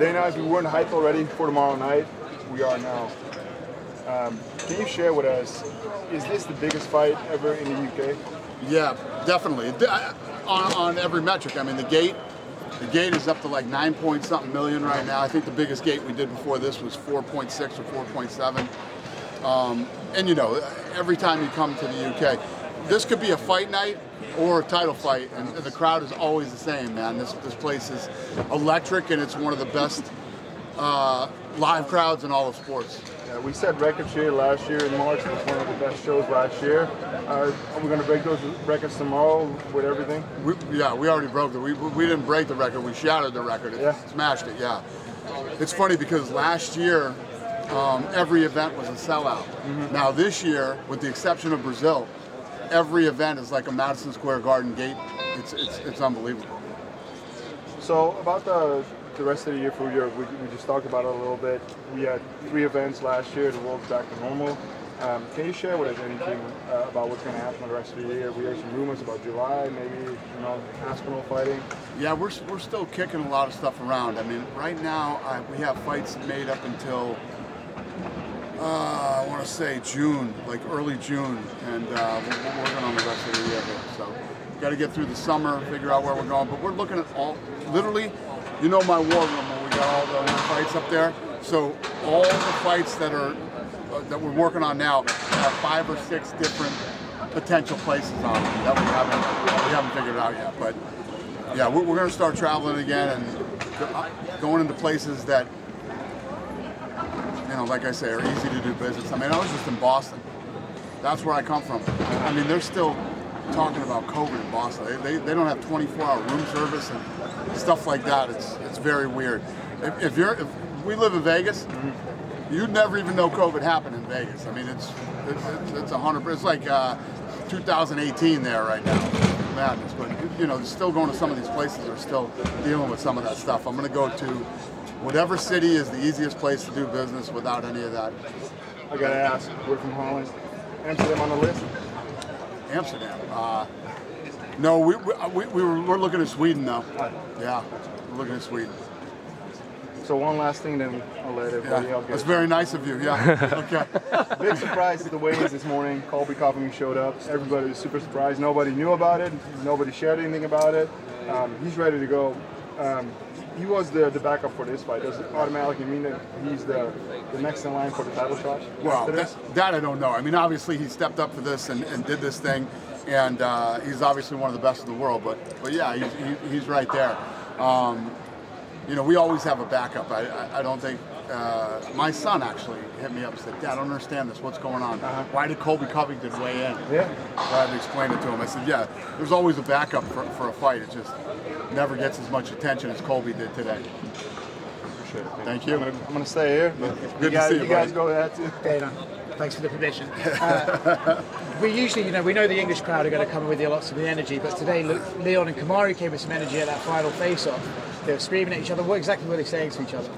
Dana, we weren't hyped already for tomorrow night. We are now. Can you share with us, is this the biggest fight ever in the UK? Yeah, definitely. On every metric. I mean, the gate is up to like 9 point something million right now. I think the biggest gate we did before this was 4.6 or 4.7. And you know, every time you come to the UK, this could be a fight night or a title fight, and the crowd is always the same, man. This place is electric, and it's one of the best live crowds in all of sports. Yeah, we set records here last year in March. It was one of the best shows last year. Are we going to break those records tomorrow with everything? We already broke it. We didn't break the record. We shattered the record. Smashed it, yeah. It's funny because last year, every event was a sellout. Mm-hmm. Now this year, with the exception of Brazil, every event is like a Madison Square Garden gate. It's unbelievable. So about the rest of the year for Europe, we just talked about it a little bit. We had 3 events last year. The world's back to normal. Can you share with us anything about what's going to happen the rest of the year? We heard some rumors about July, maybe Aspinall fighting. Yeah, we're still kicking a lot of stuff around. I mean, right now we have fights made up until I want to say June, like early June, and we're working on the rest of the year here. So we've got to get through the summer, figure out where we're going. But we're looking at literally, you know, my war room where we got all the fights up there. So all the fights that we're working on now have 5 or 6 different potential places on them that we haven't figured out yet. But yeah, we're going to start traveling again and going into places that, you know, like I say, are easy to do business. I mean, I was just in Boston. That's where I come from. I mean, they're still talking about COVID in Boston. They don't have 24-hour room service and stuff like that. It's very weird. If we live in Vegas, you'd never even know COVID happened in Vegas. I mean, it's 100%. It's like 2018 there right now. Madness. But you know, still going to some of these places are still dealing with some of that stuff. I'm going to go to whatever city is the easiest place to do business without any of that. I gotta ask, we're from Holland. Amsterdam on the list? Amsterdam. No, we're looking at Sweden now. Yeah, we're looking at Sweden. So one last thing, then I'll let everybody else get. That's very nice of you. Yeah. Okay. Big surprise at the weigh-ins this morning. Colby Covington showed up. Everybody was super surprised. Nobody knew about it. Nobody shared anything about it. He's ready to go. He was the backup for this fight. Does it automatically mean that he's the next in line for the title shot? Well, that I don't know. I mean, obviously he stepped up for this and did this thing, and he's obviously one of the best in the world. But yeah, he's right there. You know, we always have a backup. I don't think my son actually hit me up and said, "Dad, I don't understand this. What's going on? Why did Colby Covington weigh in?" Yeah. So I had to explain it to him. I said, "Yeah, there's always a backup for a fight. It just never gets as much attention as Colby did today." Appreciate it. Thank you. I'm gonna stay here. Good to see you. You guys go ahead too. Dana, thanks for the permission. We usually, we know the English crowd are going to come with lots of the energy, but today Leon and Kamaru came with some energy at that final face-off. They were screaming at each other. What exactly were they saying to each other?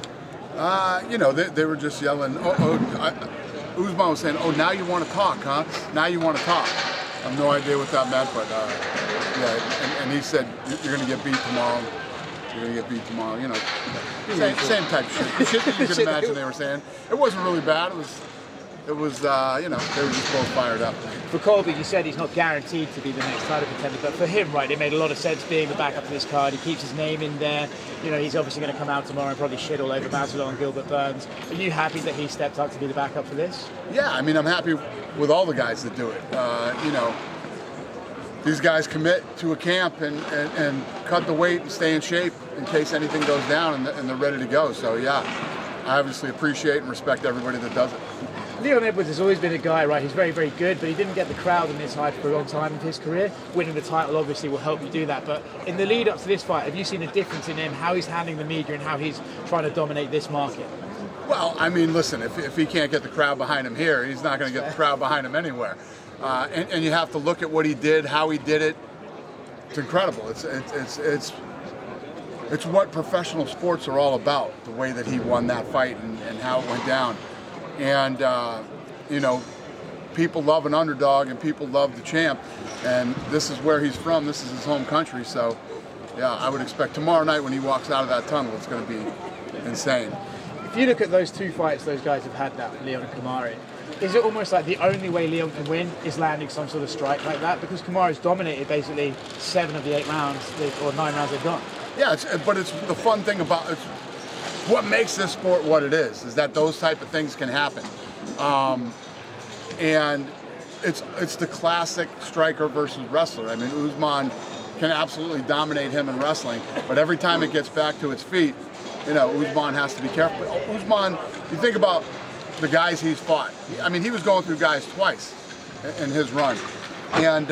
You know, they were just yelling. Usman was saying, "Oh, now you want to talk, huh? Now you want to talk." I have no idea what that meant, but yeah. And he said, "You're going to get beat tomorrow. You're going to get beat tomorrow." You know, same type of shit that you can imagine they were saying. It wasn't really bad. It was you know, they were just both fired up. For Colby, you said he's not guaranteed to be the next title contender, but for him, right, it made a lot of sense being the backup for this card. He keeps his name in there. You know, he's obviously going to come out tomorrow and probably shit all over Masvidal and Gilbert Burns. Are you happy that he stepped up to be the backup for this? Yeah, I mean, I'm happy with all the guys that do it. You know, these guys commit to a camp and cut the weight and stay in shape in case anything goes down, and they're ready to go. So yeah, I obviously appreciate and respect everybody that does it. Leon Edwards has always been a guy, right, he's very, very good, but he didn't get the crowd in this hype for a long time in his career. Winning the title obviously will help you do that, but in the lead up to this fight, have you seen a difference in him, how he's handling the media and how he's trying to dominate this market? Well, I mean, listen, if he can't get the crowd behind him here, he's not going to get the crowd behind him anywhere. And you have to look at what he did, how he did it. It's incredible. It's what professional sports are all about, the way that he won that fight and how it went down. And, you know, people love an underdog and people love the champ. And this is where he's from. This is his home country. So, Yeah, I would expect tomorrow night when he walks out of that tunnel, it's going to be insane. If you look at those two fights those guys have had now, Leon and Kamaru, is it almost like the only way Leon can win is landing some sort of strike like that? Because Kamaru's dominated basically 7 of the 8 rounds, or 9 rounds they've gone. Yeah, but it's the fun thing about it. What makes this sport what it is that those type of things can happen. And it's the classic striker versus wrestler. I mean, Usman can absolutely dominate him in wrestling, but every time it gets back to its feet, Usman has to be careful. But Usman, you think about the guys he's fought. I mean, he was going through guys twice in his run. And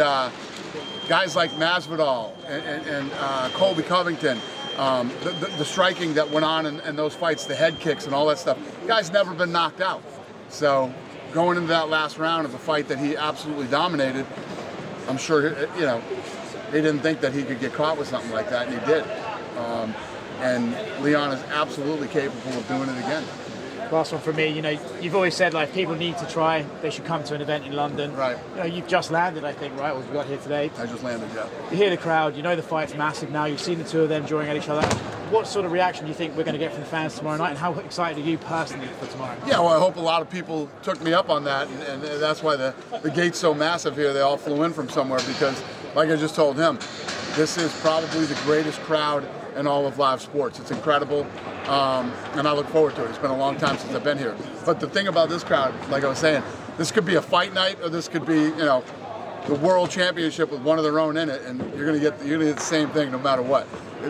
guys like Masvidal and Colby Covington, the striking that went on in those fights, the head kicks and all that stuff, guy's never been knocked out. So going into that last round of a fight that he absolutely dominated, I'm sure, they didn't think that he could get caught with something like that, and he did. And Leon is absolutely capable of doing it again. Last one for me, you've always said like people need to try, they should come to an event in London. Right. You've just landed, I think, right? Or you got here today. I just landed, yeah. You hear the crowd, the fight's massive now, you've seen the two of them drawing at each other. What sort of reaction do you think we're going to get from the fans tomorrow night, and how excited are you personally for tomorrow? Yeah, well, I hope a lot of people took me up on that, and that's why the gate's so massive here. They all flew in from somewhere because, like I just told him, this is probably the greatest crowd in all of live sports. It's incredible, and I look forward to it. It's been a long time since I've been here. But the thing about this crowd, like I was saying, this could be a fight night, or this could be, the world championship with one of their own in it, and you're gonna get the same thing no matter what.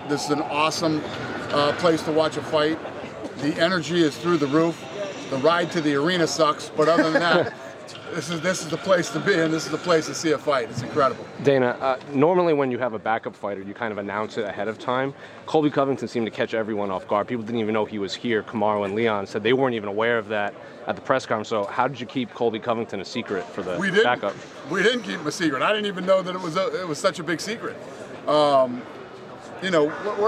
This is an awesome place to watch a fight. The energy is through the roof. The ride to the arena sucks, but other than that, this is the place to be, and this is the place to see a fight. It's incredible. Dana, normally when you have a backup fighter, you kind of announce it ahead of time. Colby Covington seemed to catch everyone off guard. People didn't even know he was here. Kamaru and Leon said they weren't even aware of that at the press conference. So how did you keep Colby Covington a secret for the backup? We didn't keep him a secret. I didn't even know that it was such a big secret. We're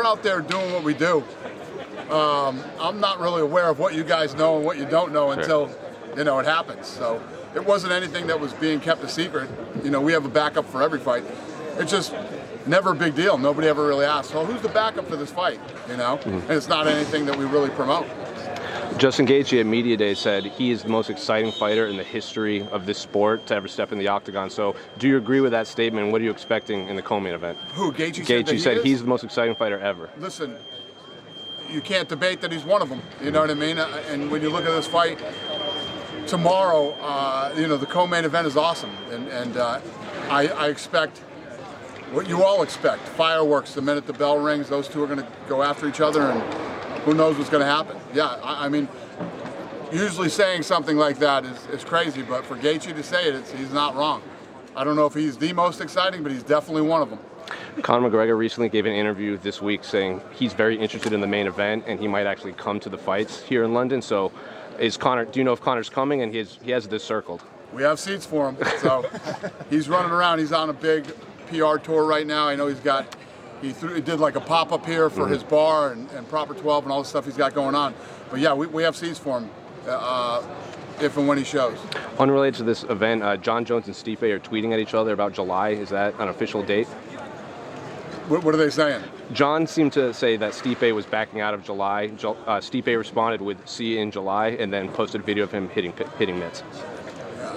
out there doing what we do. I'm not really aware of what you guys know and what you don't know until, it happens. So it wasn't anything that was being kept a secret. We have a backup for every fight. It's just never a big deal. Nobody ever really asks, well, who's the backup for this fight? And it's not anything that we really promote. Justin Gaethje at Media Day said he is the most exciting fighter in the history of this sport to ever step in the octagon. So do you agree with that statement? What are you expecting in the co-main event? Who, Gaethje? Gaethje said he's the most exciting fighter ever. Listen, you can't debate that he's one of them. You know what I mean? And when you look at this fight tomorrow, the co-main event is awesome. And I expect what you all expect. Fireworks the minute the bell rings. Those two are going to go after each other, and who knows what's going to happen. Yeah, I mean, usually saying something like that is crazy, but for Gaethje to say it, he's not wrong. I don't know if he's the most exciting, but he's definitely one of them. Conor McGregor recently gave an interview this week saying he's very interested in the main event and he might actually come to the fights here in London. So do you know if Conor's coming? And he has this circled. We have seats for him. So he's running around. He's on a big PR tour right now. I know he did like a pop-up here for his bar and Proper 12 and all the stuff he's got going on. But yeah, we have seats for him if and when he shows. Unrelated to this event, Jon Jones and Stipe are tweeting at each other about July. Is that an official date? What are they saying? Jon seemed to say that Stipe was backing out of July. Stipe responded with "see you in July" and then posted a video of him hitting mitts. Yeah.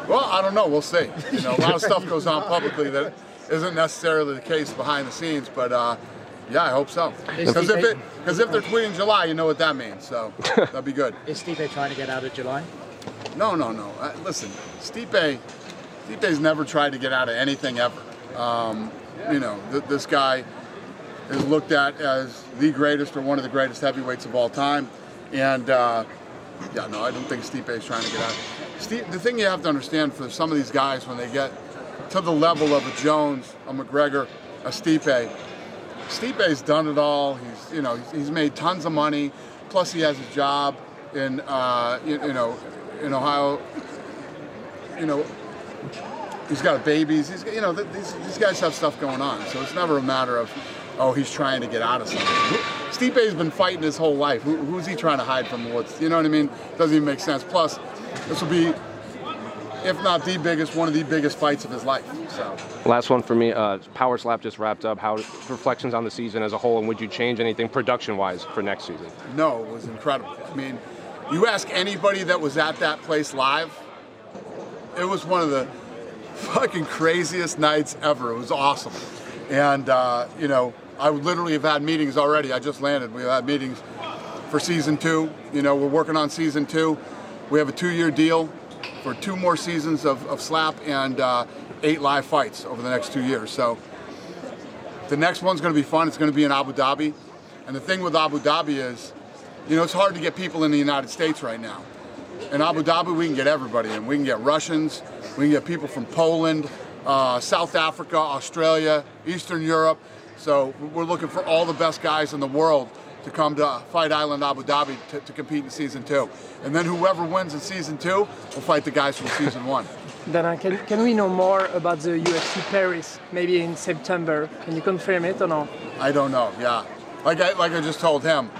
Well, I don't know. We'll see. A lot of stuff goes on publicly that isn't necessarily the case behind the scenes, but yeah, I hope so. Because if they're tweeting July, you know what that means. So that'd be good. Is Stipe trying to get out of July? No. Listen, Stipe's never tried to get out of anything ever. This guy is looked at as the greatest or one of the greatest heavyweights of all time. And, I don't think Stipe is trying to get out. The thing you have to understand for some of these guys when they get to the level of a Jones, a McGregor, a Stipe's done it all. He's made tons of money. Plus he has a job in Ohio. He's got babies. These guys have stuff going on. So it's never a matter of, he's trying to get out of something. Stipe's been fighting his whole life. Who's he trying to hide from? You know what I mean? Doesn't even make sense. Plus, this will be if not the biggest, one of the biggest fights of his life. So. Last one for me. Power Slap just wrapped up. How reflections on the season as a whole, and would you change anything production-wise for next season? No, it was incredible. I mean, you ask anybody that was at that place live, it was one of the fucking craziest nights ever. It was awesome. And, you know, I would literally have had meetings already. I just landed. We've had meetings for season 2. You know, we're working on season 2. We have a 2-year deal for 2 more seasons of Slap and 8 live fights over the next 2 years. So the next one's going to be fun. It's going to be in Abu Dhabi. And the thing with Abu Dhabi is, you know, it's hard to get people in the United States right now. In Abu Dhabi, we can get everybody in. We can get Russians, we can get people from Poland, South Africa, Australia, Eastern Europe. So we're looking for all the best guys in the world to come to Fight Island, Abu Dhabi to compete in season 2. And then whoever wins in season 2 will fight the guys from season 1. Dana, can we know more about the UFC Paris, maybe in September? Can you confirm it or no? I don't know, yeah. Like I just told him,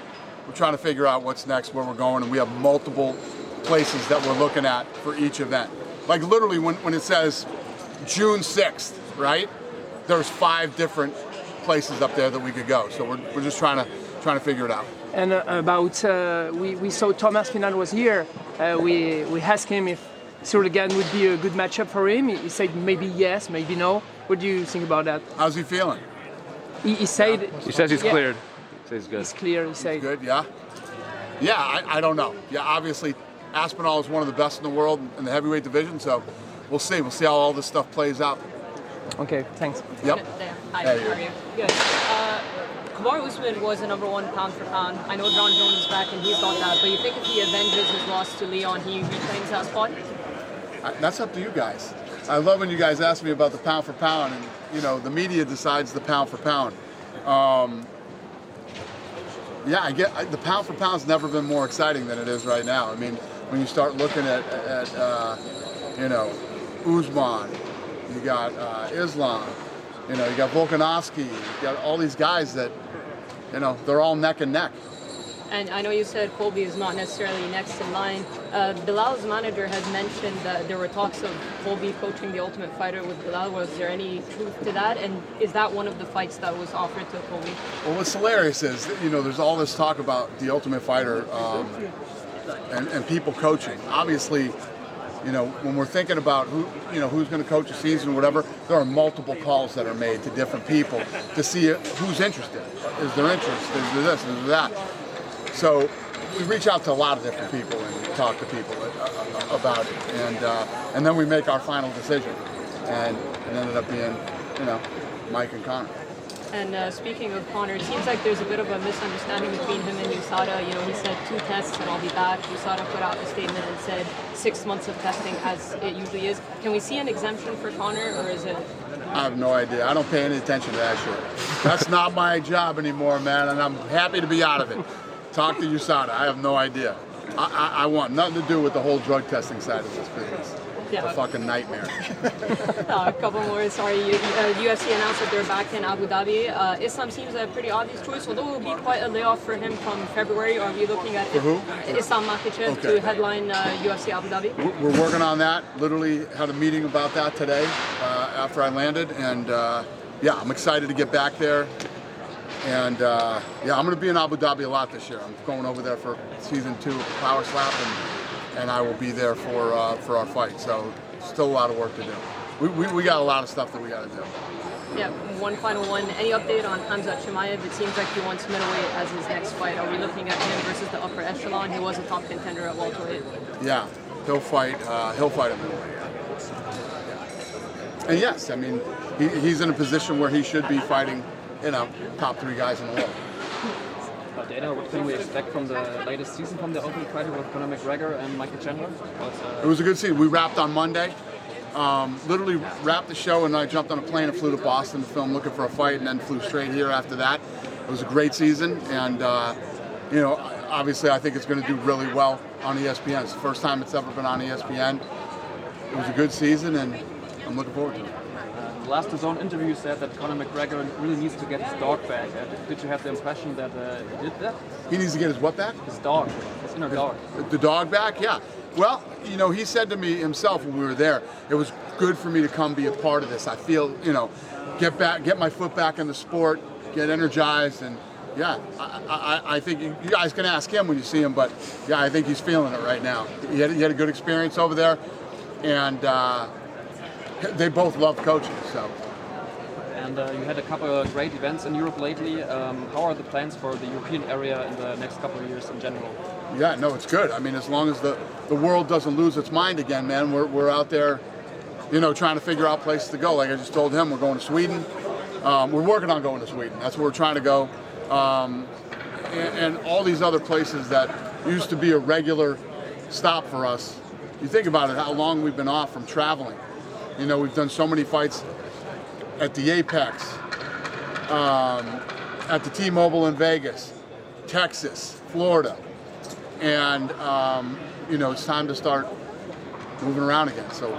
we're trying to figure out what's next, where we're going, and we have multiple places that we're looking at for each event. Like literally when it says June 6th, right? There's 5 different places up there that we could go. So we're just trying to figure it out. And about, we saw Thomas Final was here. We asked him if Surligan would be a good matchup for him. He said maybe yes, maybe no. What do you think about that? How's he feeling? He said... He says he's cleared. He says he's good. He's clear, he said. Good, yeah? Yeah, I don't know. Yeah, obviously Aspinall is one of the best in the world in the heavyweight division, so we'll see. We'll see how all this stuff plays out. Okay, thanks. Yep. Hi, Hey, how are you? Good. Kamaru Usman was the #1 pound for pound. I know Jon Jones is back and he's got that, but you think if he avenges his loss to Leon, he reclaims that spot? That's up to you guys. I love when you guys ask me about the pound for pound, and you know the media decides the pound for pound. Yeah, I get the pound for pound's never been more exciting than it is right now. I mean, when you start looking at you know, Usman, you got Islam, you know, you got Volkanovski, you got all these guys that, you know, they're all neck and neck. And I know you said Colby is not necessarily next in line. Bilal's manager has mentioned that there were talks of Colby coaching the Ultimate Fighter with Bilal. Was there any truth to that? And is that one of the fights that was offered to Colby? Well, what's hilarious is, you know, there's all this talk about the Ultimate Fighter and people coaching. Obviously, you know, when we're thinking about who, you know, who's going to coach a season or whatever, there are multiple calls that are made to different people to see who's interested. Is there interest? Is there this? Is there that? So we reach out to a lot of different people and talk to people about it, and then we make our final decision. And it ended up being, you know, Mike and Conor. And speaking of Conor, it seems like there's a bit of a misunderstanding between him and USADA. You know, he said 2 tests and I'll be back. USADA put out a statement and said 6 months of testing, as it usually is. Can we see an exemption for Conor, or is it? I have no idea. I don't pay any attention to that shit. That's not my job anymore, man, and I'm happy to be out of it. Talk to USADA. I have no idea. I want nothing to do with the whole drug testing side of this business. Yeah. It's a fucking nightmare. A couple more, sorry. UFC announced that they're back in Abu Dhabi. Islam seems a pretty obvious choice, although it will be quite a layoff for him from February. Are we looking at who? Islam Makhachev to headline UFC Abu Dhabi? We're working on that. Literally had a meeting about that today after I landed, and yeah, I'm excited to get back there. And yeah, I'm going to be in Abu Dhabi a lot this year. I'm going over there for season 2 of Power Slap, and I will be there for our fight. So still a lot of work to do. We got a lot of stuff that we got to do. Yeah, one final one. Any update on Hamzat Chimaev? It seems like he wants middleweight as his next fight. Are we looking at him versus the upper echelon? He was a top contender at welterweight. Yeah, he'll fight at middleweight. And yes, I mean, he's in a position where he should be fighting, you know, top 3 guys in the world. Dana, what can we expect from the latest season from the Ultimate Fighter with Conor McGregor and Michael Chandler? It was a good season. We wrapped on Monday. Literally wrapped the show, and I jumped on a plane and flew to Boston to film Looking for a Fight, and then flew straight here after that. It was a great season, and you know, obviously I think it's going to do really well on ESPN. It's the first time it's ever been on ESPN. It was a good season, and I'm looking forward to it. Last DAZN interview, you said that Conor McGregor really needs to get his dog back. Did you have the impression that he did that? He needs to get his what back? His dog, his inner dog. The dog back, yeah. Well, you know, he said to me himself when we were there, it was good for me to come be a part of this. I feel, you know, get my foot back in the sport, get energized, and yeah, I think you guys can ask him when you see him, but yeah, I think he's feeling it right now. He had a good experience over there, and they both love coaching, so. And you had a couple of great events in Europe lately. How are the plans for the European area in the next couple of years in general? Yeah, no, it's good. I mean, as long as the world doesn't lose its mind again, man, we're out there, you know, trying to figure out places to go. Like I just told him, we're going to Sweden. We're working on going to Sweden. That's where we're trying to go. And all these other places that used to be a regular stop for us. You think about it, how long we've been off from traveling. You know, we've done so many fights at the Apex, at the T-Mobile in Vegas, Texas, Florida. And, you know, it's time to start moving around again. So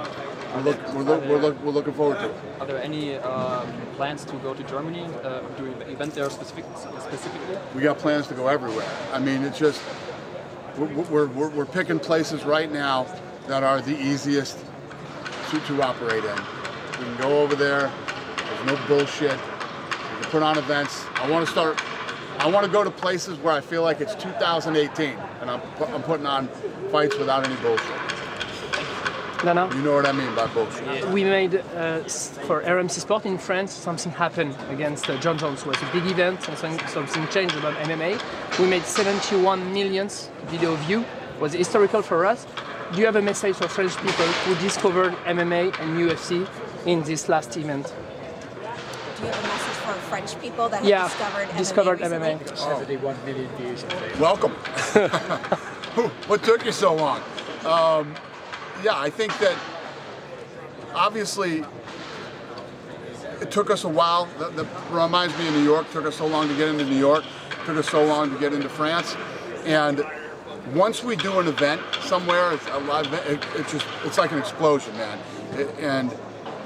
we're looking forward to it. Are there any plans to go to Germany, do an event there specifically? We got plans to go everywhere. I mean, it's just, we're picking places right now that are the easiest to operate in. We can go over there, there's no bullshit, we can put on events. I want to go to places where I feel like it's 2018 and I'm putting on fights without any bullshit. Lana? You know what I mean by bullshit. We made, for RMC Sport in France, something happened against Jon Jones. It was a big event, something changed about MMA. We made 71 million video view. It was historical for us. Do you have a message for French people who discovered MMA and UFC in this last event? Do you have a message for French people that have discovered MMA? We've got 71 million views. Welcome. What took you so long? Yeah, I think that obviously it took us a while. That reminds me of New York. It took us so long to get into New York. It took us so long to get into France. And once we do an event somewhere, it's a live event, it's like an explosion, man. And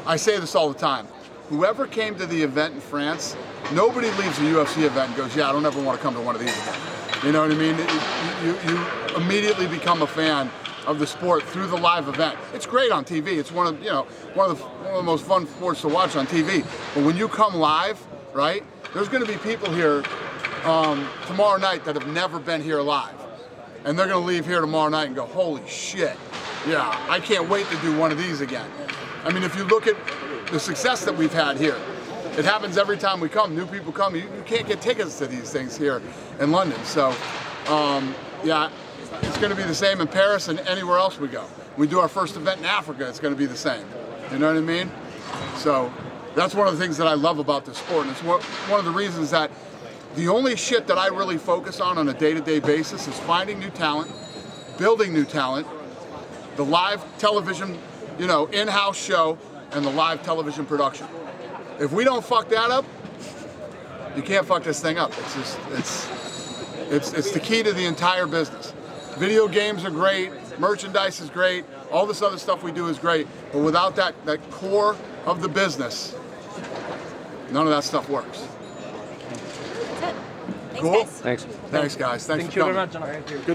I say this all the time. Whoever came to the event in France, nobody leaves a UFC event and goes, yeah, I don't ever want to come to one of these again. You know what I mean? You immediately become a fan of the sport through the live event. It's great on TV. It's one of the most fun sports to watch on TV. But when you come live, right? There's going to be people here tomorrow night that have never been here live, and they're going to leave here tomorrow night and go, "Holy shit! Yeah, I can't wait to do one of these again." I mean, if you look at the success that we've had here, it happens every time we come. New people come. You can't get tickets to these things here in London. So, yeah. It's going to be the same in Paris and anywhere else we go. We do our first event in Africa, it's going to be the same. You know what I mean? So that's one of the things that I love about this sport. And it's one of the reasons that the only shit that I really focus on a day-to-day basis is finding new talent, building new talent, the live television, you know, in-house show, and the live television production. If we don't fuck that up, you can't fuck this thing up. It's the key to the entire business. Video games are great, merchandise is great, all this other stuff we do is great, but without that core of the business, none of that stuff works. That's it. Thanks, Cool. guys. Thanks. Thanks, guys. Thanks Thank for you very coming. much, Jonathan. Good to